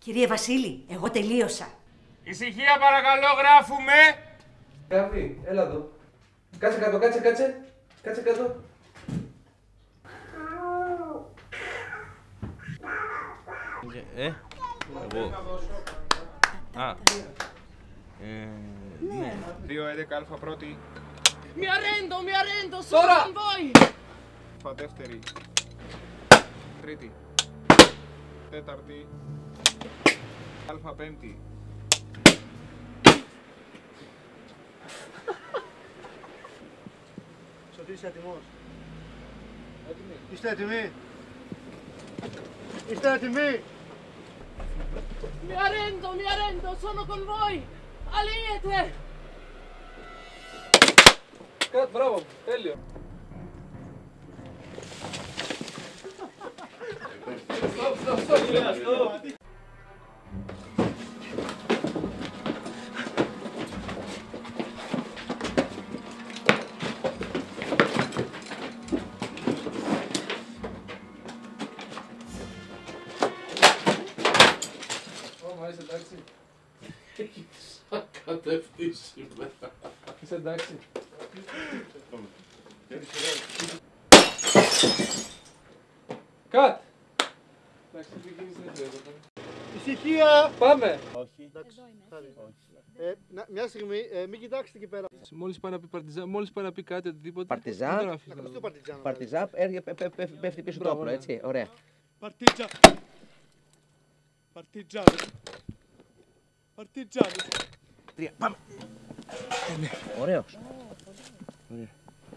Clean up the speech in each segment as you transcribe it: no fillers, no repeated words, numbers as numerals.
Κύριε Βασίλη, εγώ τελείωσα. Ησυχία παρακαλώ, γράφουμε. Γράφει, έλα εδώ. Κάτσε κάτω, κάτσε. Κάτσε κάτω. Εγώ. Α. Ναι. 2-11 αλφα πρώτη. Mi arrendo, sono con voi! Αλφα δεύτερη. Τρίτη. Τέταρτη. Αλφα πέμπτη. Σωτήρη, είσαι έτοιμος? Είστε έτοιμοι? Είστε έτοιμοι? Mi arrendo, sono con voi! Alliete! Κάτ, μπράβο, τέλειο. Είσαι εντάξει? Σαν κατευθύνσιμε. Είσαι εντάξει? Κατ! Εντάξει, τι κίνηση δεν χρειάζεται. Ησυχία! Πάμε! Όχι. Μια στιγμή, μην κοιτάξετε εκεί πέρα. Μόλις πάει να πει Παρτιζάν, μόλις πάει να πει κάτι οτιδήποτε. Παρτιζάν. δεν γράφεις, Να δηλαδή. κρατήσει το Παρτιζάν. Παρτιζάν, πέφτει πίσω το Μπράβο, όπλο, ναι. έτσι. Ωραία. Παρτιζάν. Πάμε. Ωραίος.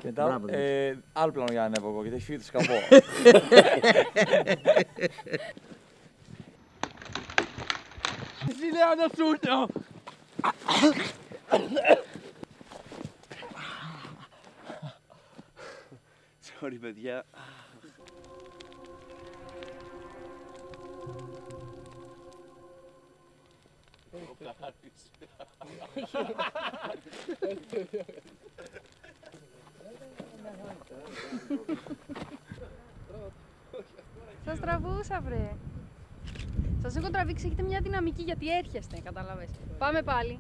Μετά, Μπράβο, Δημήτρη. άλλο πλάνο για να ανέβω εγώ, γιατί έχει φύγει το σκαμπό. Σιλιάνο Σούνιο! Sorry, παιδιά. Σας τραβούσα, βρε. Σας έχω τραβήξει, έχετε μια δυναμική γιατί έρχεστε, κατάλαβες. Πάμε πάλι.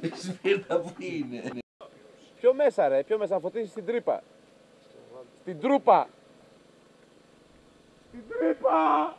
Η σφύρνα που είναι. Πιο μέσα ρε, πιο μέσα, να φωτίσεις την τρύπα. Στην τρούπα. Στην τρύπα!